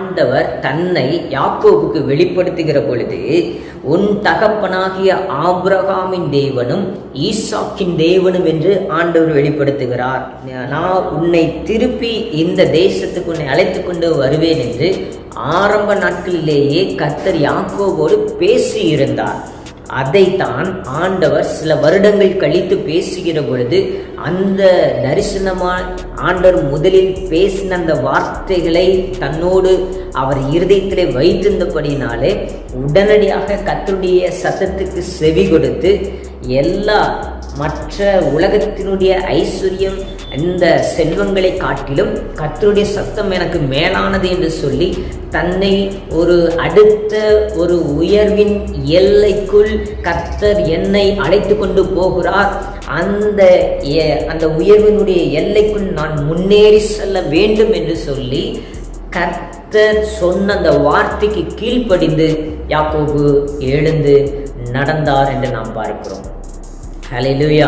ஆண்டவர் தன்னை யாக்கோபுக்கு வெளிப்படுத்துகிற பொழுது, உன் தகப்பனாகிய ஆபிரகாமின் தேவனும் ஈசாக்கின் தேவனும் என்று ஆண்டவர் வெளிப்படுத்துகிறார். நான் உன்னை திருப்பி இந்த தேசத்துக்கு உன்னை அழைத்து கொண்டு வருவேன் என்று ஆரம்ப நாட்களிலேயே கர்த்தர் யாக்கோபோடு பேசி இருந்தார். அதைத்தான் ஆண்டவர் சில வருடங்கள் கழித்து பேசுகிற பொழுது, அந்த தரிசனமாய் ஆண்டவர் முதலில் பேசின அந்த வார்த்தைகளை தன்னோடு அவர் இருதயத்திலே வைத்திருந்தபடினாலே உடனடியாக கர்த்தருடைய சத்தத்துக்கு செவி கொடுத்து, எல்லா மற்ற உலகத்தினுடைய ஐஸ்வர்யம் இந்த செல்வங்களை காட்டிலும் கர்த்தருடைய சத்தம் எனக்கு மேலானது என்று சொல்லி தன்னை ஒரு அடுத்த ஒரு உயர்வின் எல்லைக்குள் கர்த்தர் என்னை அழைத்து கொண்டு போகிறார். அந்த உயர்வினுடைய எல்லைக்குள் நான் முன்னேறி செல்ல வேண்டும் என்று சொல்லி கர்த்தர் சொன்ன அந்த வார்த்தைக்கு கீழ்ப்படிந்து யாக்கோபு எழுந்து நடந்தார் என்று நாம் பார்க்கிறோம். ஹல்லேலூயா.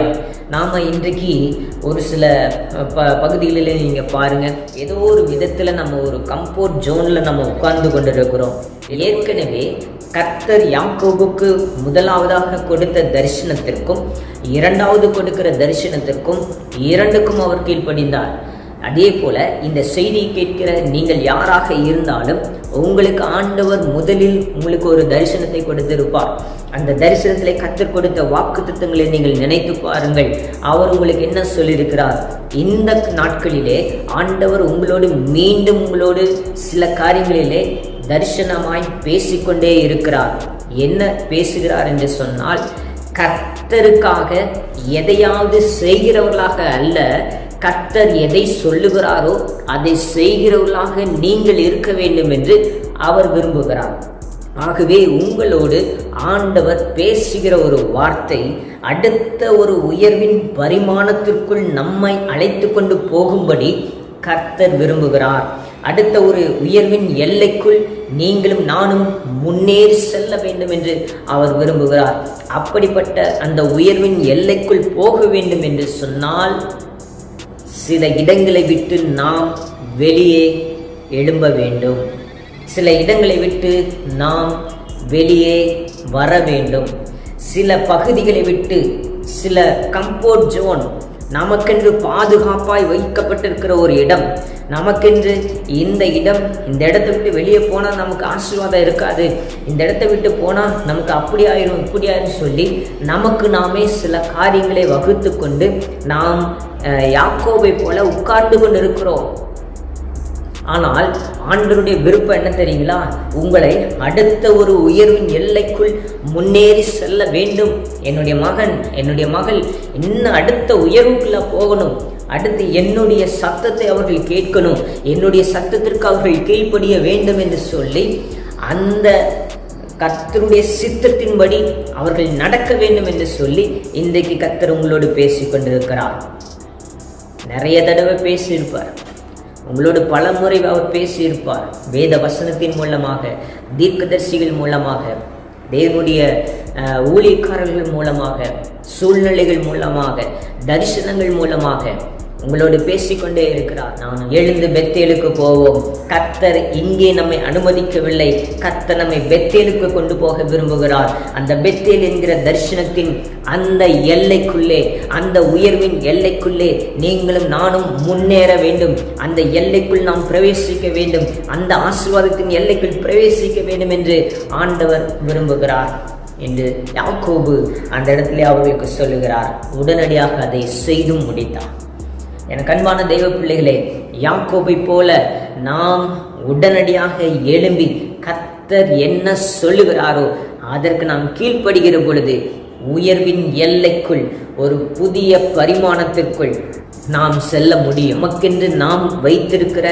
நாம் இன்றைக்கு ஒரு சில பகுதிகளில் நீங்கள் பாருங்கள், ஏதோ ஒரு விதத்தில் நம்ம ஒரு கம்ஃபோர்ட் ஜோனில் நம்ம உட்கார்ந்து கொண்டு இருக்கிறோம். ஏற்கனவே கர்த்தர் யாக்கோபுக்கு முதலாவதாக கொடுத்த தரிசனத்திற்கும் இரண்டாவது கொடுக்கிற தரிசனத்திற்கும் இரண்டுக்கும் அவர் கீழ்ப்படிந்தார். அதே போல இந்த செய்தியை கேட்கிற நீங்கள் யாராக இருந்தாலும் உங்களுக்கு ஆண்டவர் முதலில் உங்களுக்கு ஒரு தரிசனத்தை கொடுத்திருப்பார். அந்த தரிசனத்திலே கர்த்தர் கொடுத்த வாக்குத்தத்தங்களை நீங்கள் நினைத்து பாருங்கள். அவர் உங்களுக்கு என்ன சொல்லியிருக்கிறார்? இந்த நாட்களிலே ஆண்டவர் உங்களோடு சில காரியங்களிலே தரிசனமாய் பேசிக்கொண்டே இருக்கிறார். என்ன பேசுகிறார் என்று சொன்னால், கர்த்தருக்காக எதையாவது செய்கிறவர்களாக அல்ல, கர்த்தர் எதை சொல்லுகிறாரோ அதை செய்கிறவர்களாக நீங்கள் இருக்க வேண்டும் என்று அவர் விரும்புகிறார். ஆகவே உங்களோடு ஆண்டவர் பேசுகிற ஒரு வார்த்தை அடுத்த ஒரு உயர்வின் பரிமாணத்திற்குள் நம்மை அழைத்து கொண்டு போகும்படி கர்த்தர் விரும்புகிறார். அடுத்த ஒரு உயர்வின் எல்லைக்குள் நீங்களும் நானும் முன்னேறி செல்ல வேண்டும் என்று அவர் விரும்புகிறார். அப்படிப்பட்ட அந்த உயர்வின் எல்லைக்குள் போக வேண்டும் என்று சொன்னால் சில இடங்களை விட்டு நாம் வெளியே எழும்ப வேண்டும். சில இடங்களை விட்டு நாம் வெளியே வர வேண்டும். சில பகுதிகளை விட்டு, சில கம்ஃபோர்ட் ஜோன், நமக்கென்று பாதுகாப்பாய் வைக்கப்பட்டிருக்கிற ஒரு இடம், நமக்கென்று இந்த இடத்தை விட்டு வெளியே போனால் நமக்கு ஆசீர்வாதம் இருக்காது, இந்த இடத்தை விட்டு போனால் நமக்கு அப்படி ஆயிரும் இப்படி ஆயிரும் சொல்லி நமக்கு நாமே சில காரியங்களை வகுத்து கொண்டு நாம் யாக்கோபை போல உட்கார்ந்து கொண்டு இருக்கிறோம். ஆனால் ஆண்டவருடைய விருப்பம் என்ன தெரியுங்களா? உங்களை அடுத்த ஒரு உயர்வின் எல்லைக்குள் முன்னேறி செல்ல வேண்டும். என்னுடைய மகன், என்னுடைய மகள் இன்னும் அடுத்த உயர்வுக்குள்ள போகணும். அடுத்து என்னுடைய சத்தத்தை அவர்கள் கேட்கணும், என்னுடைய சத்தத்திற்கு அவர்கள் கீழ்ப்படிய வேண்டும் என்று சொல்லி அந்த கர்த்தருடைய சித்தத்தின்படி அவர்கள் நடக்க வேண்டும் என்று சொல்லி இன்றைக்கு கர்த்தர் உங்களோடு பேசி கொண்டிருக்கிறார். நிறைய தடவை பேசியிருப்பார், உங்களோடு பல முறை அவர் பேசியிருப்பார். வேத வசனத்தின் மூலமாக, தீர்க்கதரிசிகள் மூலமாக, தேவனுடைய ஊழியக்காரர்கள் மூலமாக, சூழ்நிலைகள் மூலமாக, தரிசனங்கள் மூலமாக உங்களோடு பேசிக்கொண்டே இருக்கிறார். நான் எழுந்து பெத்தேலுக்கு போவோம். கர்த்தர் இங்கே நம்மை அனுமதிக்கவில்லை, கர்த்தர் நம்மை பெத்தேலுக்கு கொண்டு போக விரும்புகிறார். அந்த பெத்தேல் என்கிற தரிசனத்தின் அந்த எல்லைக்குள்ளே, அந்த உயர்வின் எல்லைக்குள்ளே நீங்களும் நானும் முன்னேற வேண்டும். அந்த எல்லைக்குள் நாம் பிரவேசிக்க வேண்டும், அந்த ஆசீர்வாதத்தின் எல்லைக்குள் பிரவேசிக்க வேண்டும் என்று ஆண்டவர் விரும்புகிறார் என்று யாக்கோபு அந்த இடத்திலே அவர்களுக்கு சொல்லுகிறார். உடனடியாக அதை செய்தும் முடித்தார். எனக்கு அன்பான தெய்வ பிள்ளைகளே, யாக்கோபை போல நாம் உடனடியாக எழும்பி கர்த்தர் என்ன சொல்லுகிறாரோ அதற்கு நாம் கீழ்ப்படுகிற பொழுது உயர்வின் எல்லைக்குள், ஒரு புதிய பரிமாணத்திற்குள் நாம் செல்ல முடியும். நமக்கென்று நாம் வைத்திருக்கிற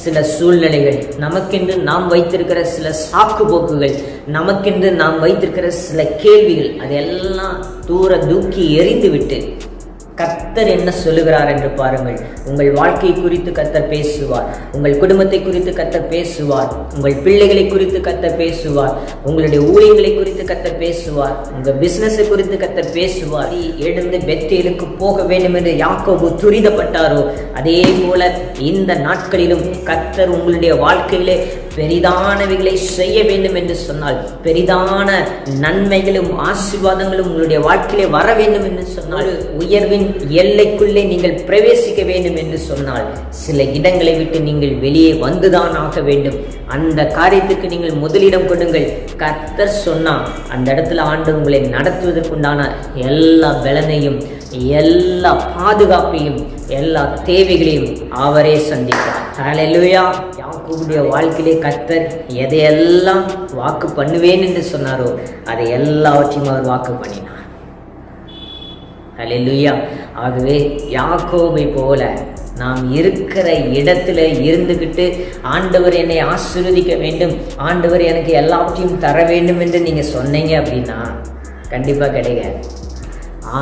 சில சூழ்நிலைகள், நமக்கென்று நாம் வைத்திருக்கிற சில சாக்கு போக்குகள், நமக்கென்று நாம் வைத்திருக்கிற சில கேள்விகள், அதெல்லாம் தூர தூக்கி எறிந்துவிட்டு கர்த்தர் என்ன சொல்லுகிறார் என்று பாருங்கள். உங்கள் வாழ்க்கை குறித்து கர்த்தர் பேசுவார், உங்கள் குடும்பத்தை குறித்து கர்த்தர் பேசுவார், உங்கள் பிள்ளைகளை குறித்து கர்த்தர் பேசுவார், உங்களுடைய ஊழியங்களை குறித்து கர்த்தர் பேசுவார், உங்கள் பிசினஸை குறித்து கர்த்தர் பேசுவார். எழுந்து பெத்தேலுக்கு போக வேண்டும் என்று யாக்கோபு துரிதப்பட்டாரோ அதே போல இந்த நாட்களிலும் கர்த்தர் உங்களுடைய வாழ்க்கையிலே பெரிதானவைகளை செய்ய வேண்டும் என்று சொன்னால், பெரிதான நன்மைகளும் ஆசீர்வாதங்களும் உங்களுடைய வாழ்க்கையிலே வர வேண்டும் என்று சொன்னால், உயர்வின் எல்லைக்குள்ளே நீங்கள் பிரவேசிக்க வேண்டும் என்று சொன்னால், சில இடங்களை விட்டு நீங்கள் வெளியே வந்துதான் ஆக வேண்டும். அந்த காரியத்துக்கு நீங்கள் முதலிடம் கொடுங்கள். கர்த்தர் சொன்னா அந்த இடத்துல ஆண்டவர் உங்களை நடத்துவதற்குண்டான எல்லா பலனையும், எல்லா பாதுகாப்பையும், எல்லா தேவைகளையும் அவரே சந்தித்தார். ஹல்லேலூயா. யாக்கோபுடைய வாழ்க்கையிலே கர்த்தர் எதையெல்லாம் வாக்கு பண்ணுவேன் என்று சொன்னாரோ அதை எல்லாவற்றையும் அவர் வாக்கு பண்ணினார். ஹல்லேலூயா. ஆகவே யாக்கோபை போல நாம் இருக்கிற இடத்துல இருந்துக்கிட்டு ஆண்டவர் என்னை ஆசீர்வதிக்க வேண்டும், ஆண்டவர் எனக்கு எல்லாவற்றையும் தர வேண்டும் என்று நீங்க சொன்னீங்க அப்படின்னா கண்டிப்பா கிடையாது.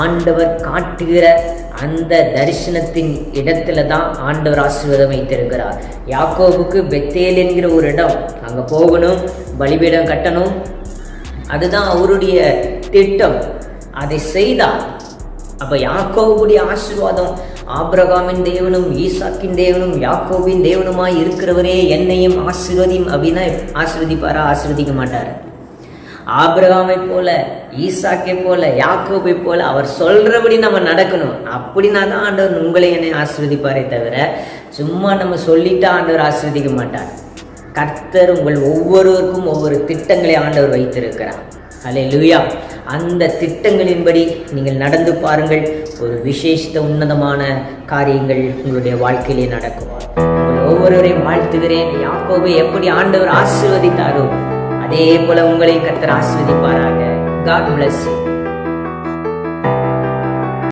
ஆண்டவர் காட்டுகிற அந்த தரிசனத்தின் இடத்துல தான் ஆண்டவர் ஆசீர்வாதம் வைத்திருக்கிறார். யாக்கோபுக்கு பெத்தேல் என்கிற ஒரு இடம், அங்க போகணும், பலிபீடம் கட்டணும், அதுதான் அவருடைய திட்டம். அதை செய்தார். அப்ப யாக்கோபுடைய ஆசீர்வாதம், ஆபிரகாமின் தேவனும் ஈசாக்கின் தேவனும் யாக்கோபின் தேவனுமாய் இருக்கிறவரே என்னையும் ஆசீர்வதியும் அப்படின்னா ஆசீர்வதிப்பாரா? ஆசீர்வதிக்க மாட்டார். ஆபிரகாமை போல, ஈசாக்கை போல, யாக்கோபை போல அவர் சொல்றபடி நம்ம நடக்கணும். அப்படின்னா தான் ஆண்டவர் உங்களை என்னை ஆசீர்வதிப்பாரே தவிர சும்மா நம்ம சொல்லிட்டா ஆண்டவர் ஆசீர்வதிக்க மாட்டார். கர்த்தர் உங்கள் ஒவ்வொருவருக்கும் ஒவ்வொரு திட்டங்களை ஆண்டவர் வைத்திருக்கிறார். ஹல்லேலூயா. அந்த திட்டங்களின்படி நீங்கள் நடந்து பாருங்கள். ஒரு விசேஷித்த உன்னதமான காரியங்கள் உங்களுடைய வாழ்க்கையிலே நடக்கும். உங்கள் ஒவ்வொருவரையும் வாழ்த்துகிறேன். யாக்கோபை எப்படி ஆண்டவர் ஆசீர்வதித்தாரோ அதே போல உங்களையும் கர்த்தர் ஆசீர்வதிப்பாராக. God bless you.